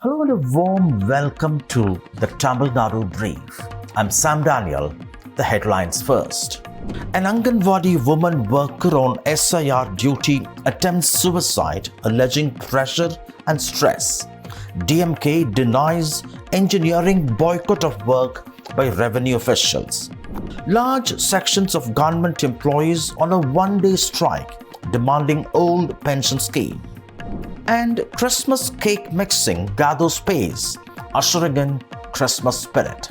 Hello and a warm welcome to the Tamil Nadu Brief. I'm Sam Daniel. The headlines first. An anganwadi woman worker on SIR duty attempts suicide, alleging pressure and stress. DMK denies engineering boycott of work by revenue officials. Large sections of government employees on a one-day strike demanding old pension scheme. And Christmas cake mixing gathers pace, ushering in Christmas spirit.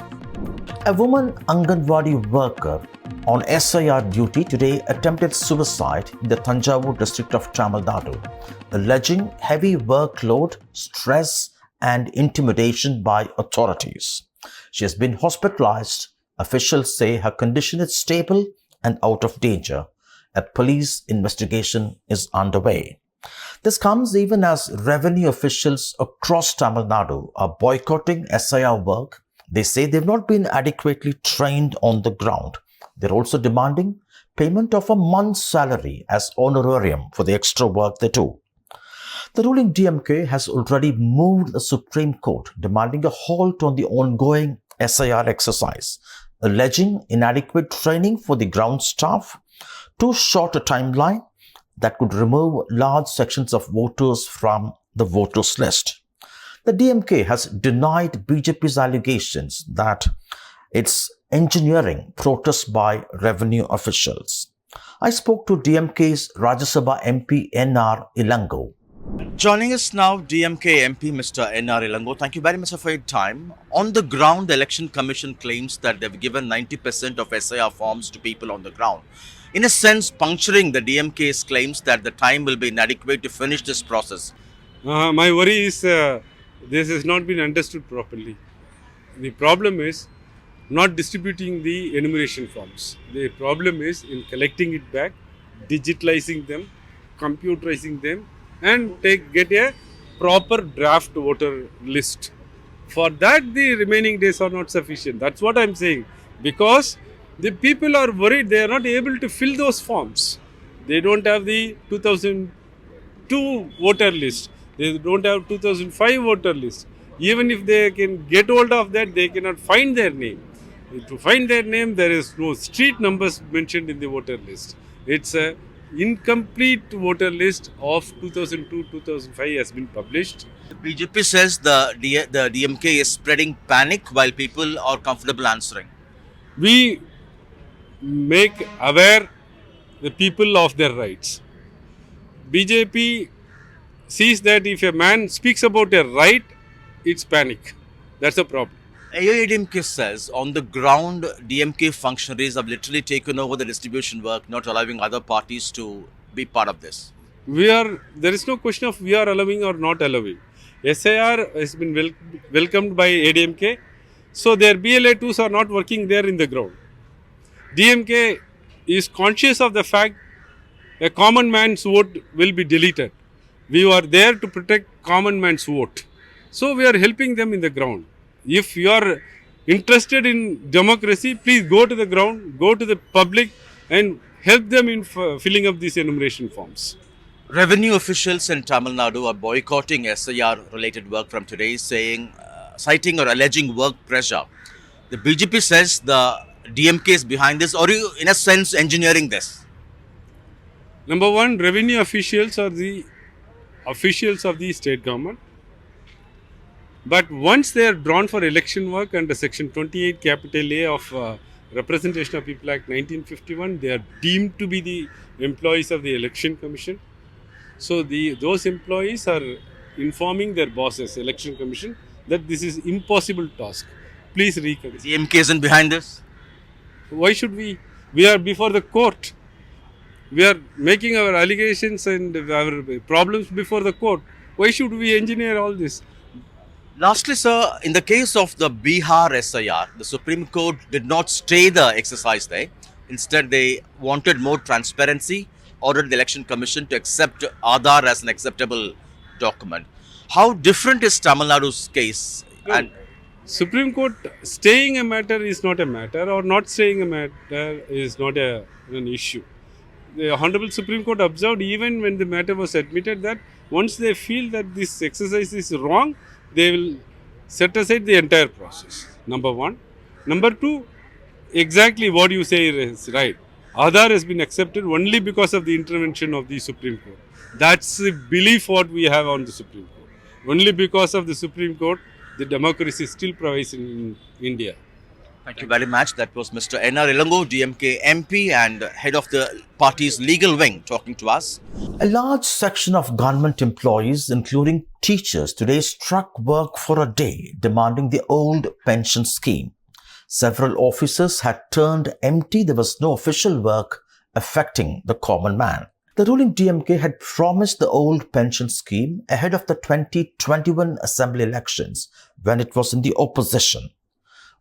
A woman anganwadi worker on SIR duty today attempted suicide in the Thanjavur district of Tamil Nadu, alleging heavy workload, stress, and intimidation by authorities. She has been hospitalized. Officials say her condition is stable and out of danger. A police investigation is underway. This comes even as revenue officials across Tamil Nadu are boycotting SIR work. They say they've not been adequately trained on the ground. They're also demanding payment of a month's salary as honorarium for the extra work they do. The ruling DMK has already moved the Supreme Court demanding a halt on the ongoing SIR exercise, alleging inadequate training for the ground staff, too short a timeline that could remove large sections of voters from the voters list. The DMK has denied BJP's allegations that it's engineering protests by revenue officials. I spoke to DMK's Rajya Sabha MP NR Elango. Joining us now, DMK MP Mr. NR Elango. Thank you very much for your time. On the ground, the Election Commission claims that they've given 90% of SIR forms to people on the ground. In a sense, puncturing the DMK's claims that the time will be inadequate to finish this process. My worry is this has not been understood properly. The problem is not distributing the enumeration forms. The problem is in collecting it back, digitalizing them, computerizing them, and get a proper draft voter list. For that, the remaining days are not sufficient. That's what I'm saying. Because the people are worried they are not able to fill those forms. They don't have the 2002 voter list. They don't have 2005 voter list. Even if they can get hold of that, they cannot find their name. To find their name, there is no street numbers mentioned in the voter list. It's a incomplete voter list of 2002-2005 has been published. The BJP says the DMK is spreading panic while people are comfortable answering. We make aware the people of their rights. BJP sees that if a man speaks about a right, it's panic. That's a problem. AIDMK says on the ground, DMK functionaries have literally taken over the distribution work, not allowing other parties to be part of this. There is no question of we are allowing or not allowing. SIR has been welcomed by ADMK, so their BLA2s are not working there in the ground. DMK is conscious of the fact a common man's vote will be deleted. We are there to protect common man's vote. So we are helping them in the ground. If you are interested in democracy, please go to the ground, go to the public and help them in filling up these enumeration forms. Revenue officials in Tamil Nadu are boycotting SIR related work from today, citing or alleging work pressure. The BJP says the DMK is behind this, or you in a sense engineering this? Number one, revenue officials are the officials of the state government. But once they are drawn for election work under Section 28 Capital A of Representation of People Act 1951, they are deemed to be the employees of the Election Commission. So those employees are informing their bosses, Election Commission, that this is impossible task. Please reconsider. DMK isn't behind this? Why should we? We are before the court. We are making our allegations and our problems before the court. Why should we engineer all this? Lastly, sir, in the case of the Bihar SIR, the Supreme Court did not stay the exercise there. Instead, they wanted more transparency, ordered the Election Commission to accept Aadhaar as an acceptable document. How different is Tamil Nadu's case? No. And Supreme Court staying a matter is not a matter, or not staying a matter is not an issue. The Honorable Supreme Court observed even when the matter was admitted that once they feel that this exercise is wrong, they will set aside the entire process. Number one. Number two, exactly what you say is right. Aadhaar has been accepted only because of the intervention of the Supreme Court. That's the belief what we have on the Supreme Court. Only because of the Supreme Court, the democracy still prevails in India. Thank you very much. That was Mr. N.R. Elango, DMK MP and head of the party's legal wing, talking to us. A large section of government employees, including teachers, today struck work for a day, demanding the old pension scheme. Several offices had turned empty. There was no official work affecting the common man. The ruling DMK had promised the old pension scheme ahead of the 2021 assembly elections when it was in the opposition.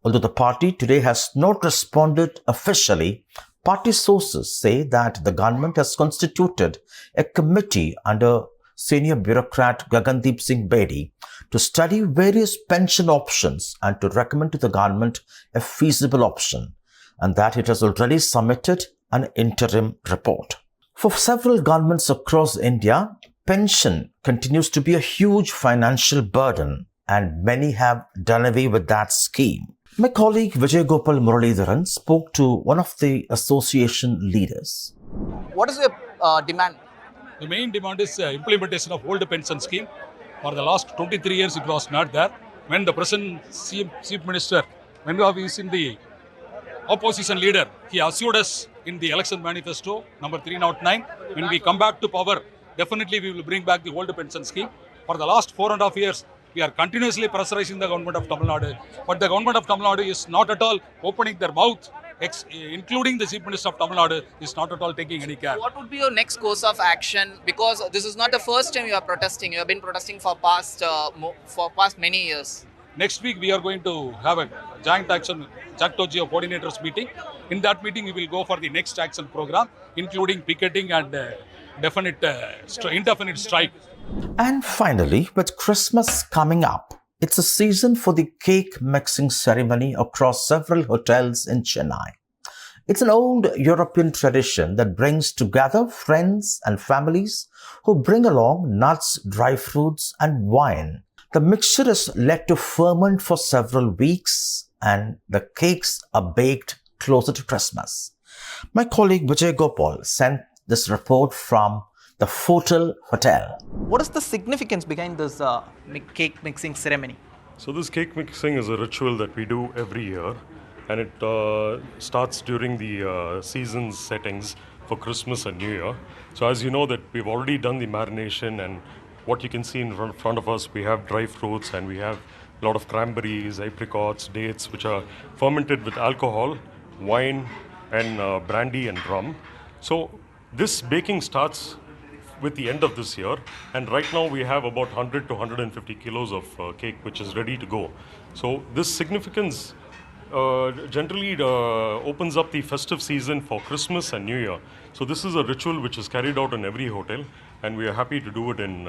Although the party today has not responded officially, party sources say that the government has constituted a committee under senior bureaucrat Gagandeep Singh Bedi to study various pension options and to recommend to the government a feasible option, and that it has already submitted an interim report. For several governments across India, pension continues to be a huge financial burden, and many have done away with that scheme. My colleague Vijay Gopal Muralidharan spoke to one of the association leaders. What is your demand? The main demand is implementation of old pension scheme. For the last 23 years, it was not there. When the present Chief Minister, when he is in the opposition leader, he assured us in the election manifesto number 309, when we come back to power, definitely we will bring back the old pension scheme. For the last 4.5 years, we are continuously pressurizing the government of Tamil Nadu, but the government of Tamil Nadu is not at all opening their mouth, including the Chief Minister of Tamil Nadu is not at all taking any care. What would be your next course of action? Because this is not the first time you are protesting. You have been protesting for past many years. Next week, we are going to have a joint action Jaktogeo coordinators meeting. In that meeting, we will go for the next action program, including picketing and indefinite strike. And finally, with Christmas coming up, it's a season for the cake mixing ceremony across several hotels in Chennai. It's an old European tradition that brings together friends and families who bring along nuts, dry fruits, and wine. The mixture is let to ferment for several weeks, and the cakes are baked closer to Christmas. My colleague Vijay Gopal sent this report from the Fotel Hotel. What is the significance behind this cake mixing ceremony? So this cake mixing is a ritual that we do every year, and it starts during the season settings for Christmas and New Year. So as you know that we've already done the marination, and what you can see in front of us, we have dry fruits and we have a lot of cranberries, apricots, dates, which are fermented with alcohol, wine and brandy and rum. So this baking starts with the end of this year, and right now we have about 100 to 150 kilos of cake which is ready to go. So this significance generally opens up the festive season for Christmas and New Year. So this is a ritual which is carried out in every hotel, and we are happy to do it in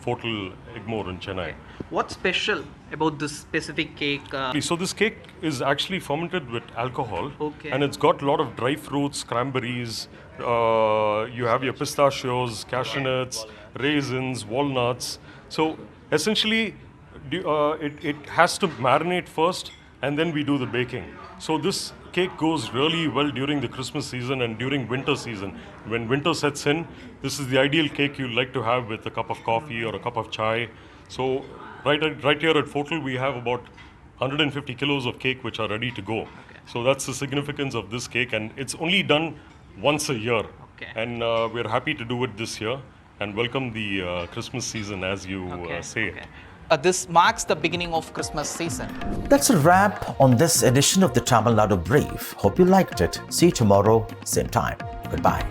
Fotel Egmore in Chennai. What's special about this specific cake? So this cake is actually fermented with alcohol, and it's got a lot of dry fruits, cranberries, you have your pistachios, cashew nuts, raisins, walnuts. So essentially it has to marinate first, and then we do the baking. So this cake goes really well during the Christmas season and during winter season. When winter sets in, this is the ideal cake you'd like to have with a cup of coffee or a cup of chai. So right here at Fotel, we have about 150 kilos of cake which are ready to go. So that's the significance of this cake, and it's only done once a year. And we're happy to do it this year and welcome the Christmas season, as you say it. This marks the beginning of Christmas season. That's a wrap on this edition of the Tamil Nadu Brief. Hope you liked it. See you tomorrow, same time. Goodbye.